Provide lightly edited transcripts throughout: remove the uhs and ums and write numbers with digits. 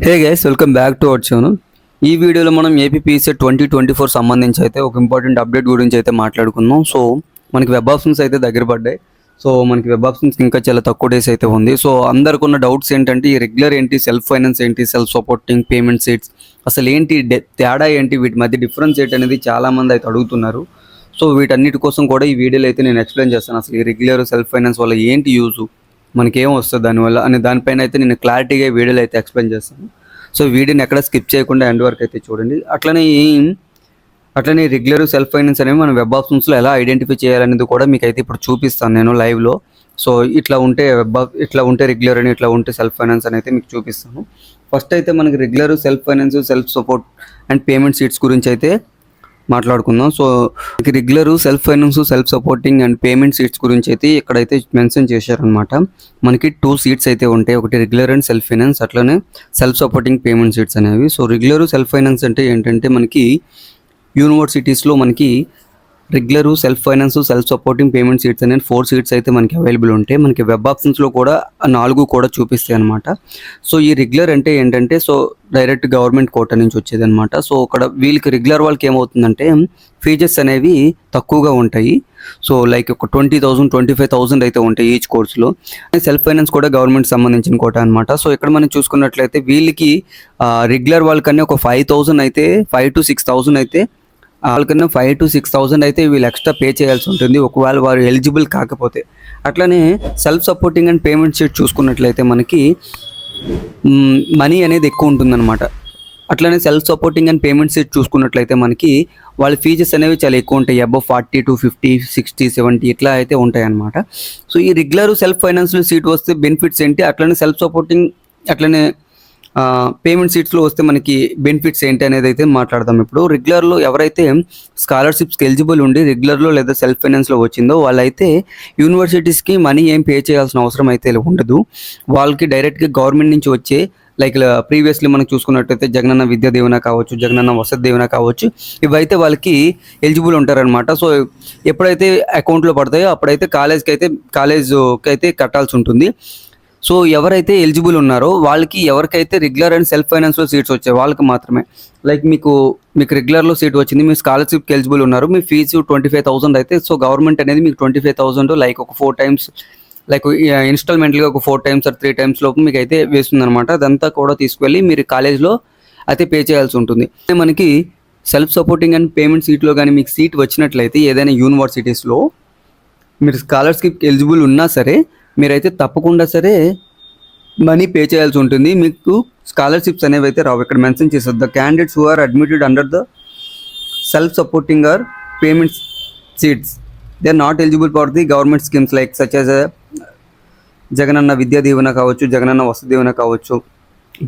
Hey guys, welcome back to our channel. ఈ వీడియోలో మనం ఏపీపీఎస్సీ 2024 సంబంధించి అయితే ఒక ఇంపార్టెంట్ అప్డేట్ గురించి అయితే మాట్లాడుకుందాం. సో మనకి వెబ్ ఆప్షన్స్ అయితే దగ్గర పడ్డాయి. సో మనకి వెబ్ ఆప్షన్స్ ఇంకా చాలా తక్కువ డేస్ అయితే ఉంది. సో అందరికి ఉన్న డౌట్స్ ఏంటంటే ఈ రెగ్యులర్ ఏంటి, సెల్ఫ్ ఫైనాన్స్ ఏంటి, సెల్ఫ్ సపోర్టింగ్ పేమెంట్ సీట్స్ అసలు ఏంటి, తేడా ఏంటి, వీటి మధ్య డిఫరెన్స్ ఏంటి అనేది చాలామంది అయితే అడుగుతున్నారు. సో వీటన్నిటి కోసం కూడా ఈ వీడియోలో అయితే నేను ఎక్స్ప్లెయిన్ చేస్తాను. అసలు ఈ రెగ్యులర్ సెల్ఫ్ ఫైనాన్స్ వల్ల ఏంటి యూజు, మనకి ఏం వస్తుంది దానివల్ల అనే దానిపైన అయితే నేను క్లారిటీగా వీడియోలో అయితే ఎక్స్ప్లెయిన్ చేస్తాను. సో వీడియోని ఎక్కడ స్కిప్ చేయకుండా ఎండ్ వరకు అయితే చూడండి. అట్లనే రెగ్యులర్ సెల్ఫ్ ఫైనాన్స్ అనేవి మనం వెబ్ ఆప్షన్స్లో ఎలా ఐడెంటిఫై చేయాలనేది కూడా మీకు అయితే ఇప్పుడు చూపిస్తాను నేను లైవ్లో. సో ఇట్లా ఉంటే రెగ్యులర్ అని, ఇట్లా ఉంటే సెల్ఫ్ ఫైనాన్స్ అని అయితే మీకు చూపిస్తాను. ఫస్ట్ అయితే మనకి regular, self finance, self support and payment seats గురించి అయితే మాట్లాడుకుందాం. So regular, self finance, self supporting and payment seats గురించి అయితే ఇక్కడైతే మెన్షన్ చేశారనమాట. మనకి 2 సీట్స్ అయితే ఉంటాయి, ఒకటి రెగ్యులర్ అండ్ సెల్ఫ్ ఫైనాన్స్, అట్లనే సెల్ఫ్ సపోర్టింగ్ పేమెంట్ సీట్స్ అనేవి. సో రెగ్యులర్, సెల్ఫ్ ఫైనాన్స్ అంటే ఏంటంటే మనకి యూనివర్సిటీస్లో మనకి regular, self finance, self supporting payment seats అనేది 4 సీట్స్ అయితే మనకి అవైలబుల్ ఉంటాయి. మనకి వెబ్ ఆప్షన్స్లో కూడా 4 కూడా చూపిస్తాయి అనమాట. సో ఈ రెగ్యులర్ అంటే ఏంటంటే సో డైరెక్ట్ గవర్నమెంట్ కోటా నుంచి వచ్చేది అనమాట. సో అక్కడ వీళ్ళకి రెగ్యులర్ వాళ్ళకి ఏమవుతుందంటే ఫీజెస్ అనేవి తక్కువగా ఉంటాయి. సో లైక్ ఒక 20,000, 25,000 అయితే ఉంటాయి ఈచ్ కోర్సులో. సెల్ఫ్ ఫైనాన్స్ కూడా గవర్నమెంట్ సంబంధించిన కోటా అనమాట. సో ఇక్కడ మనం చూసుకున్నట్లయితే వీళ్ళకి రెగ్యులర్ వాళ్ళకన్నా ఒక 5,000 అయితే 5,000 to 6,000 అయితే వాళ్ళకన్నా 5,000 to 6,000 అయితే వీళ్ళు ఎక్స్ట్రా పే చేయాల్సి ఉంటుంది ఒకవేళ వారు ఎలిజిబుల్ కాకపోతే. అట్లనే self supporting and payment sheet చూసుకున్నట్లయితే మనకి మనీ అనేది ఎక్కువ ఉంటుందన్నమాట. అట్లనే self supporting and payment seat చూసుకున్నట్లయితే మనకి వాళ్ళ ఫీజెస్ అనేవి చాలా ఎక్కువ ఉంటాయి. అబౌవ్ 40 to 50, 60, 70 ఇట్లా అయితే ఉంటాయి అన్నమాట. సో ఈ రెగ్యులర్, సెల్ఫ్ ఫైనాన్షియల్ సీట్ వస్తే బెనిఫిట్స్ ఏంటి, అట్లనే సెల్ఫ్ సపోర్టింగ్, అట్లనే పేమెంట్ సీట్స్లో వస్తే మనకి బెనిఫిట్స్ ఏంటి అనేది అయితే మాట్లాడదాం. ఇప్పుడు రెగ్యులర్లో ఎవరైతే స్కాలర్షిప్స్కి ఎలిజిబుల్ ఉండి రెగ్యులర్లో లేదా సెల్ఫ్ ఫైనాన్స్లో వచ్చిందో వాళ్ళైతే యూనివర్సిటీస్కి మనీ ఏం పే చేయాల్సిన అవసరం అయితే ఉండదు. వాళ్ళకి డైరెక్ట్గా గవర్నమెంట్ నుంచి వచ్చే లైక్ ప్రీవియస్లీ మనం చూసుకున్నట్టయితే జగనన్న విద్యా దీవెన కావచ్చు, జగనన్న వసతి దీవెన కావచ్చు, ఇవైతే వాళ్ళకి ఎలిజిబుల్ ఉంటారనమాట. సో ఎప్పుడైతే అకౌంట్లో పడతాయో అప్పుడైతే కాలేజ్కి అయితే కట్టాల్సి ఉంటుంది. సో ఎవరైతే ఎలిజిబుల్ ఉన్నారో వాళ్ళకి, ఎవరికైతే రెగ్యులర్ అండ్ సెల్ఫ్ ఫైనాన్స్లో సీట్స్ వచ్చాయి వాళ్ళకి మాత్రమే. లైక్ మీకు రెగ్యులర్లో సీట్ వచ్చింది, మీరు స్కాలర్షిప్కి ఎలిజిబుల్ ఉన్నారు, మీ ఫీజు 25,000 అయితే సో గవర్నమెంట్ అనేది మీకు 25,000 లైక్ ఒక 4 times లైక్ ఇన్స్టాల్మెంట్గా ఒక 4 times or 3 times లోపు మీకు అయితే వేస్తుంది అనమాట. అదంతా కూడా తీసుకువెళ్ళి మీరు కాలేజ్లో అయితే పే చేయాల్సి ఉంటుంది. మనకి సెల్ఫ్ సపోర్టింగ్ అండ్ పేమెంట్ సీట్లో కానీ మీకు సీట్ వచ్చినట్లయితే ఏదైనా యూనివర్సిటీస్లో మీరు స్కాలర్షిప్కి ఎలిజిబుల్ ఉన్నా సరే మీరైతే తప్పకుండా సరే మనీ పే చేయాల్సి ఉంటుంది. మీకు స్కాలర్షిప్స్ అనేవి అయితే రావు. ఇక్కడ మెన్షన్ చేస్తారు, the candidates who are admitted under the self supporting or payment seats they are not eligible for the government schemes like such as Jagananna Vidya Deevena కావచ్చు, జగనన్న వసతి దీవెన కావచ్చు,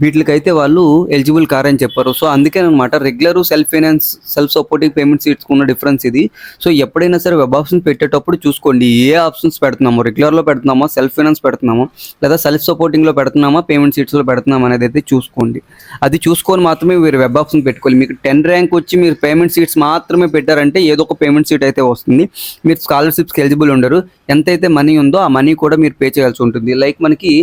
వీటికైతే వాళ్ళు ఎలిజిబుల్ కారని చెప్పారు. సో అందుకే అనమాట regular, self finance, self supporting payment seats ఉన్న difference ఇది. So ఎప్పుడైనా సరే వెబ్ ఆప్షన్స్ పెట్టేటప్పుడు చూసుకోండి ఏ ఆప్షన్స్ పెడుతున్నామో, రెగ్యులర్లో పెడుతున్నామా, సెల్ఫ్ ఫైనాన్స్ పెడుతున్నామా, లేదా సెల్ఫ్ సపోర్టింగ్లో పెడుతున్నామా, పేమెంట్ సీట్స్లో పెడుతున్నామా అనేది అయితే చూసుకోండి. అది చూసుకొని మాత్రమే మీరు వెబ్ ఆప్షన్ పెట్టుకోవాలి. మీకు 10 ర్యాంక్ వచ్చి మీరు పేమెంట్ సీట్స్ మాత్రమే పెట్టారంటే ఏదో ఒక పేమెంట్ సీట్ అయితే వస్తుంది. మీరు స్కాలర్షిప్స్కి ఎలిజిబుల్ ఉండరు. ఎంతైతే మనీ ఉందో ఆ మనీ కూడా మీరు పే చేయాల్సి ఉంటుంది. లైక్ మనకి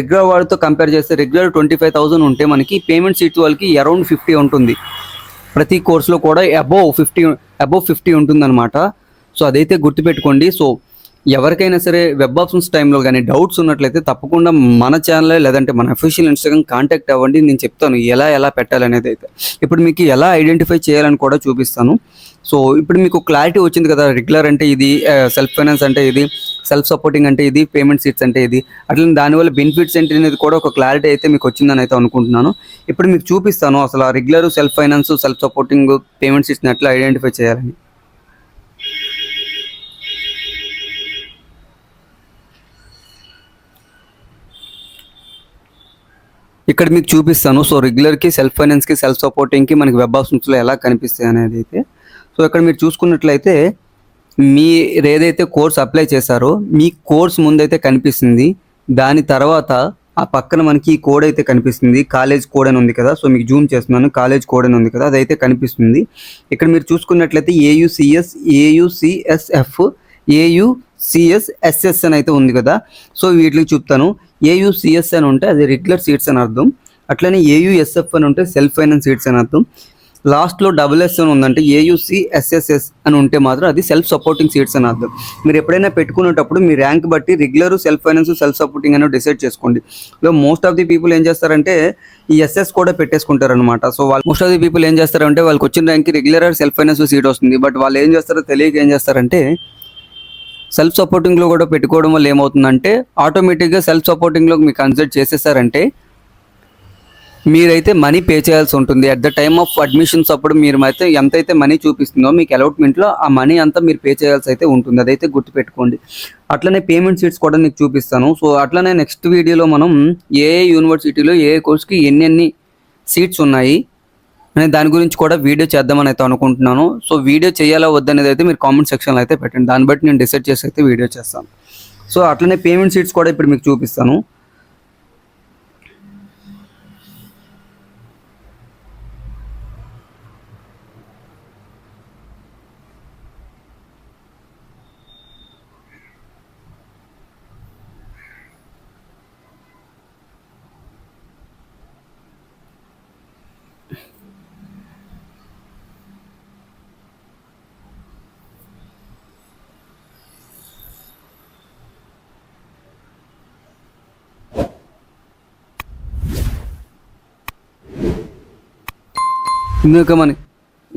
రెగ్యులర్ వాడితో కంపేర్ చేస్తే రెగ్యులర్ 25,000 ఉంటే మనకి పేమెంట్ సీట్స్ వాళ్ళకి అరౌండ్ 50 ఉంటుంది. ప్రతి కోర్సులో కూడా అబౌవ్ 50 ఉంటుందన్నమాట. సో అదైతే గుర్తుపెట్టుకోండి. సో ఎవరికైనా సరే వెబ్ ఆప్షన్స్ టైంలో కానీ డౌట్స్ ఉన్నట్లయితే తప్పకుండా మన ఛానల్ లేదంటే మన అఫీషియల్ ఇన్స్టాగ్రామ్ కాంటాక్ట్ అవ్వండి. నేను చెప్తాను ఎలా పెట్టాలనేది అయితే. ఇప్పుడు మీకు ఎలా ఐడెంటిఫై చేయాలని కూడా చూపిస్తాను. సో ఇప్పుడు మీకు క్లారిటీ వచ్చింది కదా, రెగ్యులర్ అంటే ఇది, సెల్ఫ్ ఫైనాన్స్ అంటే ఇది, సెల్ఫ్ సపోర్టింగ్ అంటే ఇది, పేమెంట్ సీట్స్ అంటే ఇది, అట్లా దానివల్ల బెనిఫిట్స్ ఏంటి అనేది కూడా ఒక క్లారిటీ అయితే మీకు వచ్చిందని అయితే అనుకుంటున్నాను. ఇప్పుడు మీకు చూపిస్తాను అసలు ఆ regular, self finance, self supporting, payment సీట్స్ని ఎట్లా ఐడెంటిఫై చేయాలని. ఇక్కడ మీకు చూపిస్తాను. సో రెగ్యులర్కి, సెల్ఫ్ ఫైనాన్స్కి, సెల్ఫ్ సపోర్టింగ్కి మనకి వెబ్ ఆప్షన్స్లో ఎలా కనిపిస్తాయి అనేది అయితే. సో ఇక్కడ మీరు చూసుకున్నట్లయితే మీరు ఏదైతే కోర్స్ అప్లై చేశారో మీ కోర్స్ ముందైతే కనిపిస్తుంది. దాని తర్వాత ఆ పక్కన మనకి ఈ కోడ్ అయితే కనిపిస్తుంది, కాలేజ్ కోడ్ అని ఉంది కదా. సో మీకు జూమ్ చేస్తున్నాను, కాలేజ్ కోడ్ అని ఉంది కదా, అదైతే కనిపిస్తుంది. ఇక్కడ మీరు చూసుకున్నట్లయితే AUCSF, AUCSSS అని అయితే ఉంది కదా. సో వీటికి చెప్తాను. AUCS అని ఉంటే అది రెగ్యులర్ సీట్స్ అని అర్థం, అట్లనే ఏయుఎస్ఎఫ్ అని ఉంటే సెల్ఫ్ ఫైనాన్స్ సీట్స్ అని అర్థం. లాస్ట్లో డబుల్ ఎస్ అని ఉందంటే ఏయుసిఎస్ఎస్ఎస్ అని ఉంటే మాత్రం అది సెల్ఫ్ సపోర్టింగ్ సీట్స్ అని అర్థం. మీరు ఎప్పుడైనా పెట్టుకునేటప్పుడు మీ ర్యాంక్ బట్టి regular, self finance, self supporting అని డిసైడ్ చేసుకోండి. మోస్ట్ ఆఫ్ ది పీపుల్ ఏం చేస్తారంటే ఈ ఎస్ఎస్ కూడా పెట్టేసుకుంటారనమాట. సో వాళ్ళు మోస్ట్ ఆఫ్ ది పీపుల్ ఏం చేస్తారంటే వాళ్ళకి వచ్చిన ర్యాంక్కి రెగ్యులర్ సెల్ఫ్ ఫైనాన్స్ సీట్ వస్తుంది. బట్ వాళ్ళు ఏం చేస్తారో తెలియక ఏం చేస్తారంటే సెల్ఫ్ సపోర్టింగ్లో కూడా పెట్టుకోవడం వల్ల ఏమవుతుందంటే ఆటోమేటిక్గా సెల్ఫ్ సపోర్టింగ్లో మీకు కన్సిడర్ చేసేసారంటే మీరైతే మనీ పే చేయాల్సి ఉంటుంది. At the time of admissions అప్పుడు మీరు అయితే ఎంతైతే మనీ చూపిస్తుందో మీకు అలాట్మెంట్లో ఆ మనీ అంతా మీరు పే చేయాల్సి అయితే ఉంటుంది. అదైతే గుర్తుపెట్టుకోండి. అట్లనే పేమెంట్ సీట్స్ కూడా నీకు చూపిస్తాను. సో అట్లనే నెక్స్ట్ వీడియోలో మనం ఏ యూనివర్సిటీలో ఏ కోర్స్కి ఎన్ని సీట్స్ ఉన్నాయి అనే దాని గురించి కూడా వీడియో చేద్దామని అయితే అనుకుంటున్నాను. సో వీడియో చేయాలా వద్దనేది అయితే మీరు కామెంట్ సెక్షన్లో అయితే పెట్టండి. దాన్ని బట్టి నేను డిసైడ్ చేసి అయితే వీడియో చేస్తాను. సో అట్లనే పేమెంట్ సీట్స్ కూడా ఇప్పుడు మీకు చూపిస్తాను.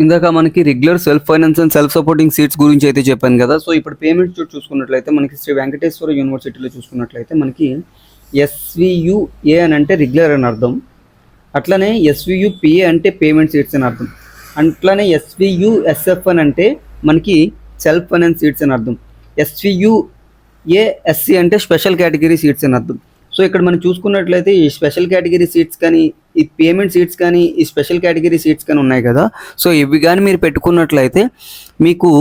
ఇందాక మనకి regular, self finance and self supporting seats గురించి అయితే చెప్పాను కదా. సో ఇప్పుడు పేమెంట్ చూసుకున్నట్లయితే మనకి శ్రీ వెంకటేశ్వర యూనివర్సిటీలో చూసుకున్నట్లయితే మనకి ఎస్వియుఏ అని అంటే రెగ్యులర్ అని అర్థం. అట్లనే ఎస్వియుపిఏ అంటే పేమెంట్ సీట్స్ అని అర్థం. అట్లనే ఎస్వియుఎస్ఎఫ్ అని అంటే మనకి సెల్ఫ్ ఫైనాన్స్ సీట్స్ అని అర్థం. ఎస్వియుఏఎస్సి అంటే స్పెషల్ కేటగిరీ సీట్స్ అని అర్థం. సో ఇక్కడ మనం చూసుకున్నట్లయితే ఈ స్పెషల్ కేటగిరీ సీట్స్ కానీ, ఈ పేమెంట్ సీట్స్ కానీ, ఈ స్పెషల్ కేటగిరీ సీట్స్ కానీ ఉన్నాయి కదా. సో ఇవి కానీ మీరు పెట్టుకున్నట్లయితే మీకు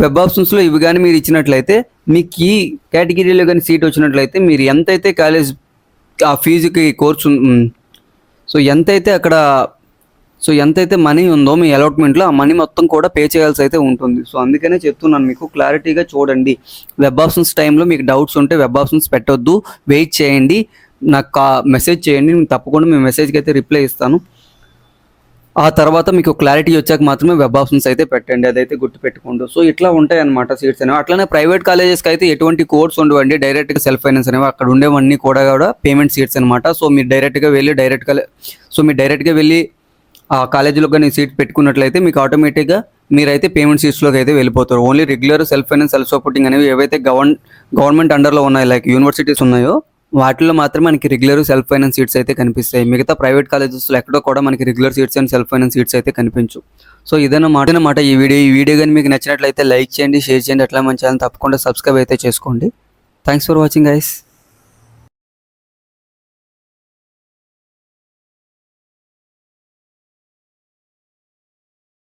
వెబ్ ఆప్షన్స్లో ఇవి కానీ మీరు ఇచ్చినట్లయితే మీకు ఈ కేటగిరీలో కానీ సీట్ వచ్చినట్లయితే మీరు ఎంతైతే కాలేజ్ ఆ ఫీజుకి కోర్సు ఎంతైతే మనీ ఉందో మీ అలాట్మెంట్లో ఆ మనీ మొత్తం కూడా పే చేయాల్సి అయితే ఉంటుంది. సో అందుకనే చెప్తున్నాను మీకు క్లారిటీగా చూడండి. వెబ్ ఆప్షన్స్ టైంలో మీకు డౌట్స్ ఉంటే వెబ్ ఆప్షన్స్ పెట్టొద్దు, వెయిట్ చేయండి, నాకు మెసేజ్ చేయండి. నేను తప్పకుండా మీ మెసేజ్కి అయితే రిప్లై ఇస్తాను. ఆ తర్వాత మీకు క్లారిటీ వచ్చాక మాత్రమే వెబ్ ఆప్షన్స్ అయితే పెట్టండి. అదైతే గుర్తుపెట్టుకోండి. సో ఇట్లా ఉంటాయి అన్నమాట సీట్స్ అనేవి. అట్లనే ప్రైవేట్ కాలేజెస్కి అయితే ఎటువంటి కోర్స్ ఉండవండి. డైరెక్ట్గా సెల్ఫ్ ఫైనాన్స్ అనేవి అక్కడ ఉండేవన్నీ కూడా పేమెంట్ సీట్స్ అనమాట. సో మీరు డైరెక్ట్గా వెళ్ళి ఆ కాలేజీలో కానీ సీట్ పెట్టుకున్నట్లయితే మీకు ఆటోమేటిక్గా మీరైతే పేమెంట్ సీట్స్లోకి అయితే వెళ్ళిపోతారు. Only regular, self finance, self supporting అనేవి ఏవైతే గవర్నమెంట్ అండర్లో ఉన్నాయి, లైక్ యూనివర్సిటీస్ ఉన్నాయో వాటిలో మాత్రమే మనకి రెగ్యులర్, సెల్ఫ్ ఫైనాన్స్ సీట్స్ అయితే కనిపిస్తాయి. మిగతా ప్రైవేట్ కాలేజెస్లో ఎక్కడో కూడా మనకి regular seats and self finance seats అయితే కనిపించు. సో ఇదన్నమాట ఈ వీడియో కానీ మీకు నచ్చినట్లయితే లైక్ చేయండి, షేర్ చేయండి. అట్లా మన ఛానల్ తప్పకుండా సబ్స్క్రైబ్ అయితే చేసుకోండి. Thanks for watching guys.